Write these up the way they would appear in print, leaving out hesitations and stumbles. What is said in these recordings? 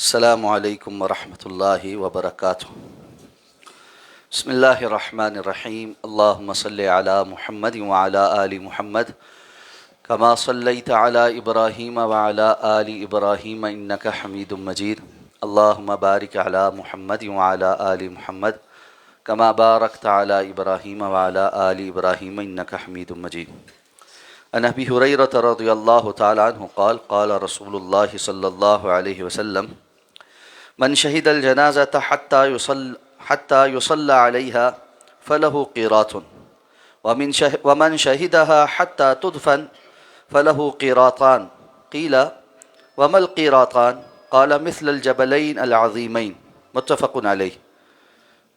السلام علیکم ورحمۃ اللہ وبرکاتہ۔ بسم اللہ الرحمن الرحیم۔ اللہم صلی علی محمد وعلی آل محمد کما صلیت علی ابراہیم وعلی آل ابراہیم انک حمید مجید۔ اللہم بارک علی محمد وعلی آل محمد کما بارکت علی ابراہیم وعلی آل ابراہیم انک حمید مجید۔ عن ابی ہریرہ رضی اللہ تعالی عنہ قال قال رسول اللہ صلی اللہ علیہ وسلم من شهد الجنازة حتى يصلى عليها فله قيراط ومن شهدها حتى تدفن فله قيراطان قيل وما القيراطان قال مثل الجبلين العظيمين متفق عليه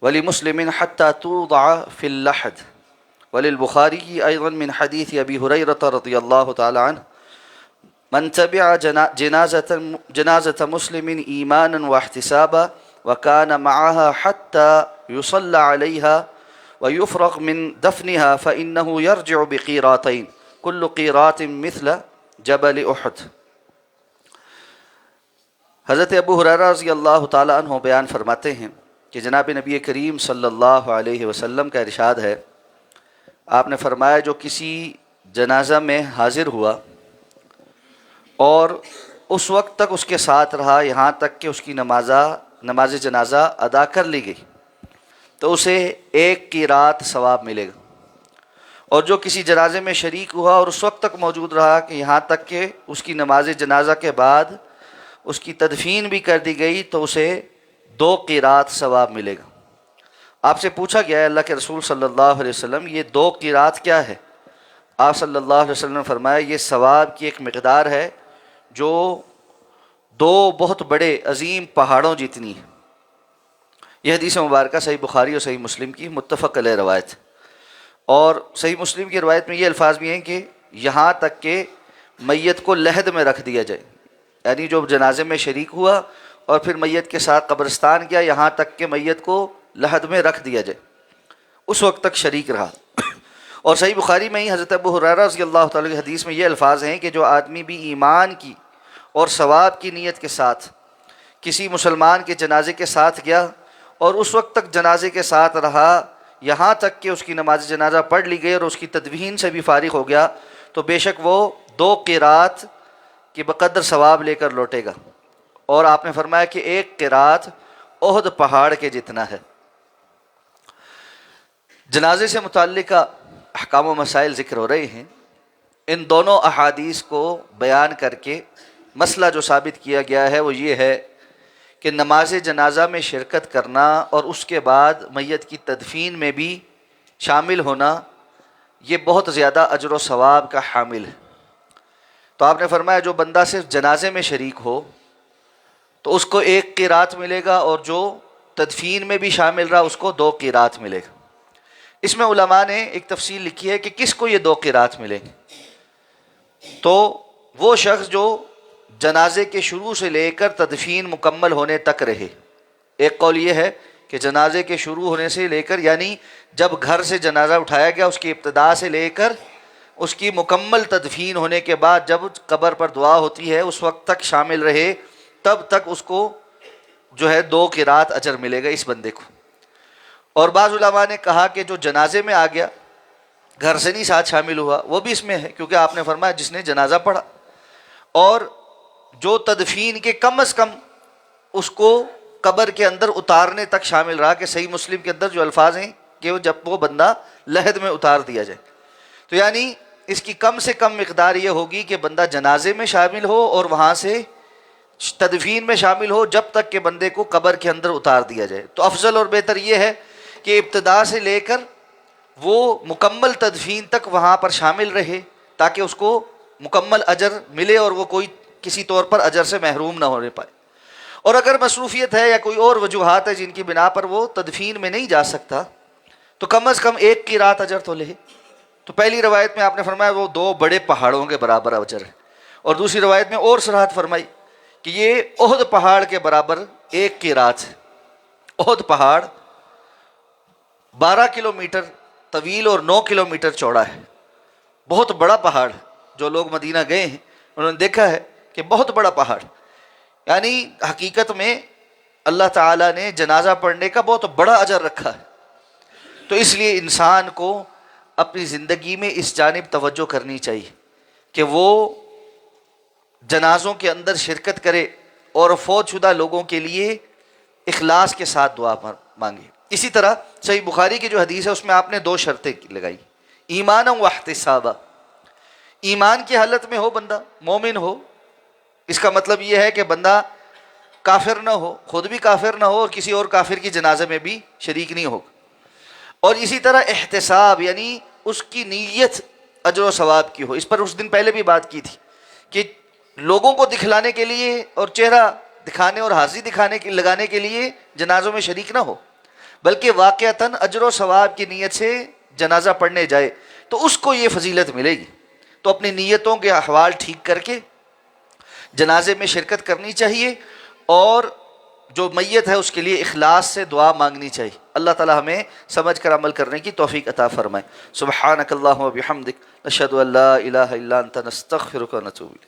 ولمسلم حتى توضع في اللحد وللبخاري أيضا من حديث أبي هريرة رضي الله تعالى عنه من تبع جنازة مسلم إيمانا واحتسابا وكان معها حتى يصلى عليها ويفرغ من دفنها فإنه يرجع بقيراطين كل قيراط مثل جبل أحد۔ حضرت ابو ہریرہ رضی اللہ تعالیٰ عنہ بیان فرماتے ہیں کہ جناب نبی کریم صلی اللہ علیہ وسلم کا ارشاد ہے، آپ نے فرمایا جو کسی جنازہ میں حاضر ہوا اور اس وقت تک اس کے ساتھ رہا یہاں تک کہ اس کی نماز جنازہ ادا کر لی گئی تو اسے ایک قیراط ثواب ملے گا، اور جو کسی جنازے میں شریک ہوا اور اس وقت تک موجود رہا کہ یہاں تک کہ اس کی نماز جنازہ کے بعد اس کی تدفین بھی کر دی گئی تو اسے 2 قیراط ثواب ملے گا۔ آپ سے پوچھا گیا ہے اللہ کے رسول صلی اللہ علیہ وسلم یہ 2 قیراط کیا ہے؟ آپ صلی اللہ علیہ وسلم نے فرمایا یہ ثواب کی ایک مقدار ہے جو 2 بہت بڑے عظیم پہاڑوں جتنی ہے۔ یہ حدیث مبارکہ صحیح بخاری اور صحیح مسلم کی متفق علیہ روایت، اور صحیح مسلم کی روایت میں یہ الفاظ بھی ہیں کہ یہاں تک کہ میت کو لحد میں رکھ دیا جائے، یعنی جو جنازے میں شریک ہوا اور پھر میت کے ساتھ قبرستان گیا یہاں تک کہ میت کو لحد میں رکھ دیا جائے، اس وقت تک شریک رہا۔ اور صحیح بخاری میں ہی حضرت ابو ہریرہ رضی اللہ تعالیٰ کی حدیث میں یہ الفاظ ہیں کہ جو آدمی بھی ایمان کی اور ثواب کی نیت کے ساتھ کسی مسلمان کے جنازے کے ساتھ گیا اور اس وقت تک جنازے کے ساتھ رہا یہاں تک کہ اس کی نماز جنازہ پڑھ لی گئی اور اس کی تدفین سے بھی فارغ ہو گیا تو بے شک وہ 2 قیراط کے بقدر ثواب لے کر لوٹے گا، اور آپ نے فرمایا کہ 1 قیراط احد پہاڑ کے جتنا ہے۔ جنازے سے متعلقہ احکام و مسائل ذکر ہو رہے ہیں، ان دونوں احادیث کو بیان کر کے مسئلہ جو ثابت کیا گیا ہے وہ یہ ہے کہ نماز جنازہ میں شرکت کرنا اور اس کے بعد میت کی تدفین میں بھی شامل ہونا یہ بہت زیادہ اجر و ثواب کا حامل ہے۔ تو آپ نے فرمایا جو بندہ صرف جنازے میں شریک ہو تو اس کو 1 قیراط ملے گا، اور جو تدفین میں بھی شامل رہا اس کو 2 قیراط ملے گا۔ اس میں علماء نے ایک تفصیل لکھی ہے کہ کس کو یہ 2 قیراط ملیں گے، تو وہ شخص جو جنازے کے شروع سے لے کر تدفین مکمل ہونے تک رہے۔ ایک قول یہ ہے کہ جنازے کے شروع ہونے سے لے کر، یعنی جب گھر سے جنازہ اٹھایا گیا اس کی ابتدا سے لے کر اس کی مکمل تدفین ہونے کے بعد جب قبر پر دعا ہوتی ہے اس وقت تک شامل رہے، تب تک اس کو جو ہے 2 قیراط اجر ملے گا اس بندے کو۔ اور بعض علماء نے کہا کہ جو جنازے میں آ گیا گھر سے نہیں ساتھ شامل ہوا وہ بھی اس میں ہے، کیونکہ آپ نے فرمایا جس نے جنازہ پڑھا، اور جو تدفین کے کم از کم اس کو قبر کے اندر اتارنے تک شامل رہا، کہ صحیح مسلم کے اندر جو الفاظ ہیں کہ جب وہ بندہ لحد میں اتار دیا جائے، تو یعنی اس کی کم سے کم مقدار یہ ہوگی کہ بندہ جنازے میں شامل ہو اور وہاں سے تدفین میں شامل ہو جب تک کہ بندے کو قبر کے اندر اتار دیا جائے۔ تو افضل اور بہتر یہ ہے کہ ابتدا سے لے کر وہ مکمل تدفین تک وہاں پر شامل رہے تاکہ اس کو مکمل اجر ملے اور وہ کوئی کسی طور پر اجر سے محروم نہ ہونے پائے۔ اور اگر مصروفیت ہے یا کوئی اور وجوہات ہے جن کی بنا پر وہ تدفین میں نہیں جا سکتا تو کم از کم 1 قیراط اجر تو لے۔ تو پہلی روایت میں آپ نے فرمایا وہ 2 بڑے پہاڑوں کے برابر اجر ہے، اور دوسری روایت میں اور صراحت فرمائی کہ یہ احد پہاڑ کے برابر 1 قیراط ہے۔ احد پہاڑ 12 کلومیٹر طویل اور 9 کلومیٹر چوڑا ہے، بہت بڑا پہاڑ۔ جو لوگ مدینہ گئے ہیں انہوں نے دیکھا ہے کہ بہت بڑا پہاڑ، یعنی حقیقت میں اللہ تعالیٰ نے جنازہ پڑھنے کا بہت بڑا اجر رکھا ہے. تو اس لیے انسان کو اپنی زندگی میں اس جانب توجہ کرنی چاہیے کہ وہ جنازوں کے اندر شرکت کرے اور فوت شدہ لوگوں کے لیے اخلاص کے ساتھ دعا مانگے. اسی طرح صحیح بخاری کی جو حدیث ہے اس میں آپ نے 2 شرطیں لگائی، ایمانا و احتسابا. ایمان کی حالت میں ہو بندہ، مومن ہو، اس کا مطلب یہ ہے کہ بندہ کافر نہ ہو، خود بھی کافر نہ ہو اور کسی اور کافر کی جنازے میں بھی شریک نہیں ہو. اور اسی طرح احتساب یعنی اس کی نیت اجر و ثواب کی ہو. اس پر اس دن پہلے بھی بات کی تھی کہ لوگوں کو دکھلانے کے لیے اور چہرہ دکھانے اور حاضری دکھانے کے لگانے کے لیے جنازوں میں شریک نہ ہو، بلکہ واقعتاً اجر و ثواب کی نیت سے جنازہ پڑھنے جائے تو اس کو یہ فضیلت ملے گی. تو اپنی نیتوں کے احوال ٹھیک کر کے جنازے میں شرکت کرنی چاہیے اور جو میت ہے اس کے لیے اخلاص سے دعا مانگنی چاہیے. اللہ تعالی ہمیں سمجھ کر عمل کرنے کی توفیق عطا فرمائے. سبحانک اللہم و بحمدک، نشہد ان لا الہ الا انت، نستغفرک و نتوب الیک.